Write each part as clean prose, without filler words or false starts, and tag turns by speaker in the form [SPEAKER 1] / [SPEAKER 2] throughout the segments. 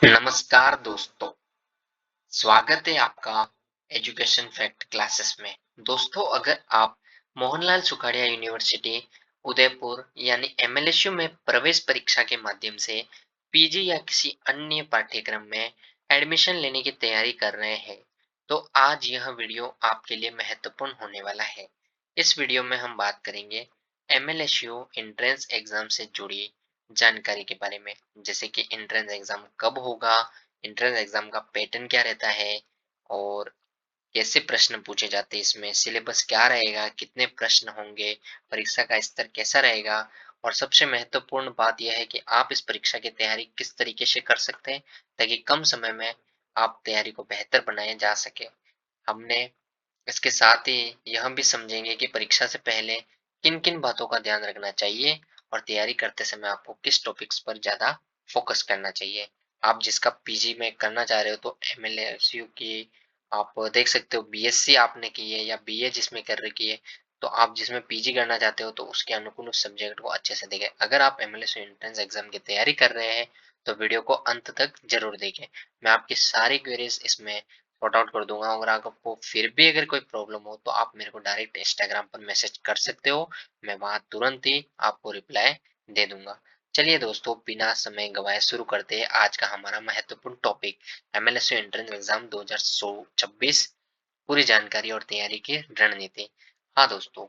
[SPEAKER 1] नमस्कार दोस्तों, स्वागत है आपका एजुकेशन फैक्ट क्लासेस में। दोस्तों, अगर आप मोहनलाल सुखाड़िया यूनिवर्सिटी उदयपुर यानी एमएलएसयू में प्रवेश परीक्षा के माध्यम से पीजी या किसी अन्य पाठ्यक्रम में एडमिशन लेने की तैयारी कर रहे हैं, तो आज यह वीडियो आपके लिए महत्वपूर्ण होने वाला है। इस वीडियो में हम बात करेंगे एमएलएसयू एंट्रेंस एग्जाम से जुड़ी जानकारी के बारे में, जैसे कि एंट्रेंस एग्जाम कब होगा, एंट्रेंस एग्जाम का पैटर्न क्या रहता है और कैसे प्रश्न पूछे जाते हैं, इसमें सिलेबस क्या रहेगा, कितने प्रश्न होंगे, परीक्षा का स्तर कैसा रहेगा और सबसे महत्वपूर्ण बात यह है कि आप इस परीक्षा की तैयारी किस तरीके से कर सकते हैं ताकि कम समय में आप तैयारी को बेहतर बनाए जा सके। हमने इसके साथ ही यह भी समझेंगे कि परीक्षा से पहले किन-किन बातों का ध्यान रखना चाहिए और तैयारी करते समय आपको किस टॉपिक्स पर ज़्यादा फोकस करना चाहिए। आप जिसका पीजी में करना चाह रहे हो तो एमएलएसयू की आप देख सकते हो, बीएससी आपने की है या बीए जिसमें कर रखी है, तो आप जिसमें पीजी करना चाहते हो तो उसके अनुकूल उस सब्जेक्ट को अच्छे से देखें। अगर आप एमएलएसयू एंट्रेंस एग्जाम की तैयारी कर रहे हैं तो वीडियो को अंत तक जरूर देखें। मैं आपकी सारी क्वेरीज इसमें सॉर्ट आउट कर दूंगा। अगर आपको फिर भी अगर कोई प्रॉब्लम हो तो आप मेरे को डायरेक्ट इंस्टाग्राम पर मैसेज कर सकते हो, मैं वहां तुरंत ही आपको रिप्लाई दे दूंगा। चलिए दोस्तों, बिना समय गवाए शुरू करते हैं आज का हमारा महत्वपूर्ण टॉपिक, एमएलएसयू एंट्रेंस एग्जाम 2026 पूरी जानकारी और तैयारी की रणनीति। हाँ दोस्तों,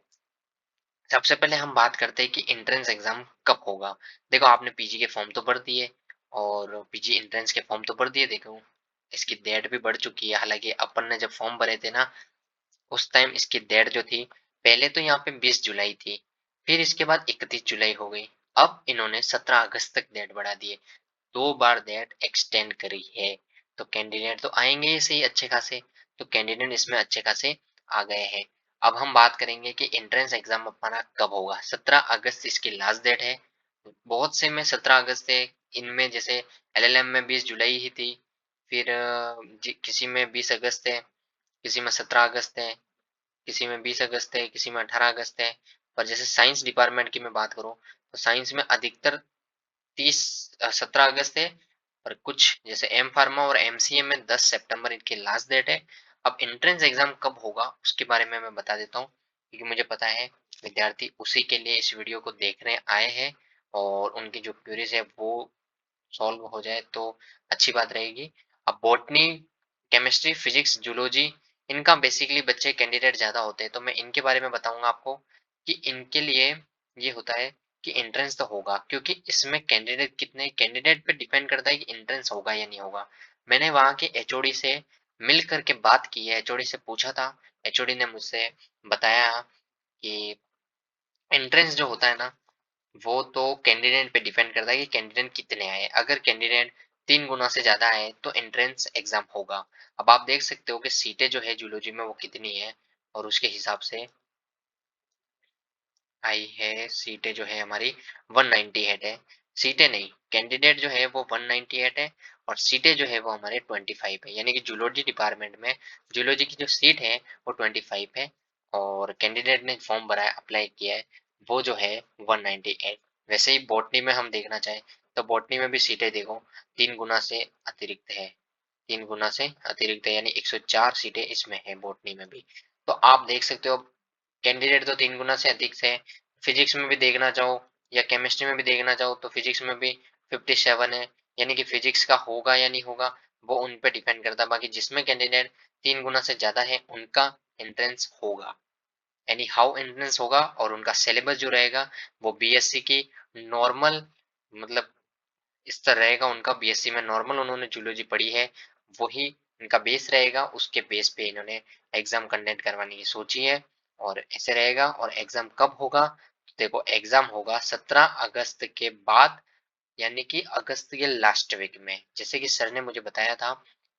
[SPEAKER 1] सबसे पहले हम बात करते हैं कि एंट्रेंस एग्जाम कब होगा। देखो, आपने पीजी के फॉर्म तो भर दिए और पीजी एंट्रेंस के फॉर्म तो भर दिए। देखो, इसकी डेट भी बढ़ चुकी है। हालांकि अपन ने जब फॉर्म भरे थे ना, उस टाइम इसकी डेट जो थी, पहले तो यहाँ पे 20 जुलाई थी, फिर इसके बाद 31 जुलाई हो गई। अब इन्होंने 17 अगस्त तक डेट बढ़ा दी है, 2 बार डेट एक्सटेंड करी है। तो कैंडिडेट तो आएंगे ही सही अच्छे खासे, तो कैंडिडेट इसमें अच्छे खासे आ गए हैं। अब हम बात करेंगे कि एंट्रेंस एग्जाम अपना कब होगा। 17 अगस्त इसकी लास्ट डेट है। बहुत से में 17 अगस्त है, इनमें जैसे एलएलएम में 20 जुलाई ही थी, फिर किसी में 20 अगस्त है, किसी में 17 अगस्त है, किसी में 20 अगस्त है, किसी में 18 अगस्त है। पर जैसे साइंस डिपार्टमेंट की मैं बात करूं तो साइंस में अधिकतर 17 अगस्त है, और कुछ जैसे एम फार्मा और एमसीए में 10 सितंबर इनकी लास्ट डेट है। अब एंट्रेंस एग्जाम कब होगा उसके बारे में मैं बता देता हूँ, क्योंकि मुझे पता है विद्यार्थी उसी के लिए इस वीडियो को देखने आए हैं और उनकी जो क्वेरीज है वो सॉल्व हो जाए तो अच्छी बात रहेगी। अब बॉटनी, केमिस्ट्री, फिजिक्स, जूलॉजी, इनका बेसिकली बच्चे कैंडिडेट ज्यादा होते हैं, तो मैं इनके बारे में बताऊंगा आपको कि इनके लिए ये होता है कि एंट्रेंस तो होगा, क्योंकि इसमें कैंडिडेट कितने, कैंडिडेट पे डिपेंड करता है कि एंट्रेंस होगा या नहीं होगा। मैंने वहां के एचओडी से मिल करके बात की है, एचओडी से पूछा था, एचओडी ने मुझसे बताया कि एंट्रेंस जो होता है ना, वो तो कैंडिडेट पे डिपेंड करता है कि कैंडिडेट कितने आए। अगर कैंडिडेट 3 गुना से ज्यादा आए तो एंट्रेंस एग्जाम होगा। अब आप देख सकते हो कि सीटें जो है जूलॉजी में वो कितनी है, और उसके हिसाब से आई है सीटें जो है हमारी 198 है। सीटें नहीं, कैंडिडेट जो है वो 198 है और सीटें जो है वो हमारे 25 है, यानी कि जूलॉजी डिपार्टमेंट में जूलॉजी की जो सीट है वो 25 है और कैंडिडेट ने फॉर्म भरा है, अप्लाई किया है, वो जो है 198। वैसे ही बॉटनी में हम देखना चाहें तो बॉटनी में भी सीटें देखो 3 गुना से अतिरिक्त है, 3 गुना से अतिरिक्त है, यानी 104 सीटें इसमें है बॉटनी में भी। तो आप देख सकते हो कैंडिडेट तो 3 गुना से अधिक से है। फिजिक्स में भी देखना चाहो या केमिस्ट्री में भी देखना चाहो तो फिजिक्स में भी 57 है, यानी कि फिजिक्स का होगा या नहीं होगा वो उन पे डिपेंड करता है। बाकी जिसमें कैंडिडेट 3 गुना से ज्यादा है उनका एंट्रेंस होगा, यानी हाउ एंट्रेंस होगा, और उनका सिलेबस जो रहेगा वो बीएससी की नॉर्मल, मतलब स्तर रहेगा उनका। बीएससी में नॉर्मल उन्होंने जूलॉजी पढ़ी है, वही इनका बेस रहेगा, उसके बेस पे इन्होंने एग्जाम कंडक्ट करवाने की सोची है और ऐसे रहेगा। और एग्जाम कब होगा, तो देखो एग्जाम होगा 17 अगस्त के बाद, यानी कि अगस्त के लास्ट वीक में। जैसे कि सर ने मुझे बताया था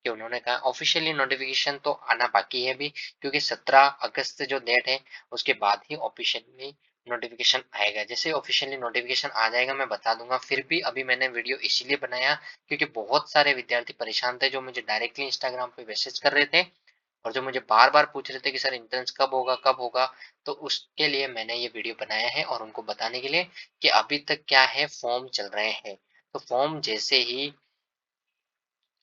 [SPEAKER 1] कि उन्होंने कहा ऑफिशियली नोटिफिकेशन तो आना बाकी है अभी, क्योंकि 17 अगस्त जो डेट है उसके बाद ही ऑफिशियली नोटिफिकेशन आएगा। जैसे ऑफिशियली नोटिफिकेशन आ जाएगा मैं बता दूंगा। फिर भी अभी मैंने वीडियो इसीलिए बनाया क्योंकि बहुत सारे विद्यार्थी परेशान थे जो मुझे डायरेक्टली इंस्टाग्राम पे मैसेज कर रहे थे और जो मुझे बार बार पूछ रहे थे कि सर एंट्रेंस कब होगा कब होगा। तो उसके लिए मैंने ये वीडियो बनाया है और उनको बताने के लिए कि अभी तक क्या है, फॉर्म चल रहे हैं। तो फॉर्म जैसे ही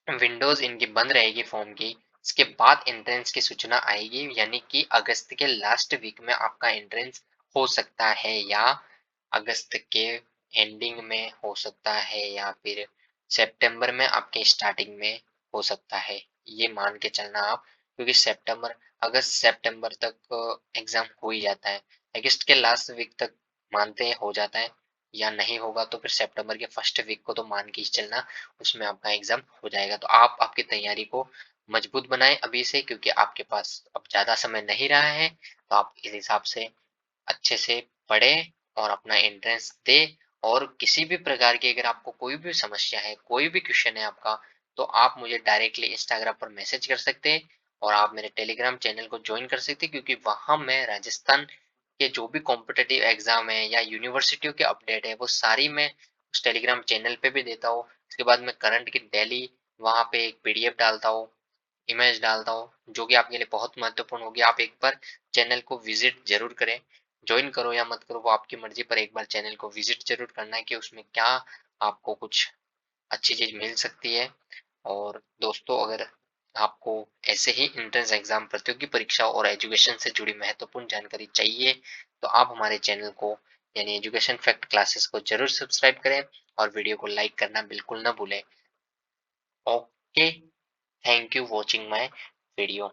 [SPEAKER 1] विंडोज इनकी बंद रहेगी फॉर्म की। इसके बाद एंट्रेंस की सूचना आएगी, यानी कि अगस्त के लास्ट वीक में आपका एंट्रेंस हो सकता है, या अगस्त के एंडिंग में हो सकता है, या फिर सितंबर में आपके स्टार्टिंग में हो सकता है। ये मान के चलना आप, क्योंकि सितंबर, अगस्त सितंबर तक एग्जाम हो ही जाता है। अगस्त के लास्ट वीक तक मानते हैं हो जाता है, या नहीं होगा तो फिर सितंबर के फर्स्ट वीक को तो मान के ही चलना, उसमें आपका एग्जाम हो जाएगा। तो आप आपकी तैयारी को मजबूत बनाएं अभी से, क्योंकि आपके पास अब ज्यादा समय नहीं रहा है। तो आप इस हिसाब से अच्छे से पढ़े और अपना एंट्रेंस दे। और किसी भी प्रकार की अगर आपको कोई भी समस्या है, कोई भी क्वेश्चन है आपका, तो आप मुझे डायरेक्टली इंस्टाग्राम पर मैसेज कर सकते हैं, और आप मेरे टेलीग्राम चैनल को ज्वाइन कर सकते हैं, क्योंकि वहां मैं राजस्थान के जो भी कॉम्पिटिटिव एग्जाम है या यूनिवर्सिटियों के अपडेट है वो सारी मैं उस टेलीग्राम चैनल पे भी देता हूँ। इसके बाद मैं करंट की डेली वहां पे एक पीडीएफ डालता हूँ, इमेज डालता हूँ, जो कि आपके लिए बहुत महत्वपूर्ण होगी। आप एक बार चैनल को विजिट जरूर करें, ज्वाइन करो या मत करो वो आपकी मर्जी, पर एक बार चैनल को विजिट जरूर करना है कि उसमें क्या आपको कुछ अच्छी चीज मिल सकती है। और दोस्तों, अगर आपको ऐसे ही एंट्रेंस एग्जाम, प्रतियोगी परीक्षा और एजुकेशन से जुड़ी महत्वपूर्ण जानकारी चाहिए, तो आप हमारे चैनल को यानी एजुकेशन फैक्ट क्लासेस को जरूर सब्सक्राइब करें, और वीडियो को लाइक करना बिल्कुल ना भूलें। Okay, thank you watching my video.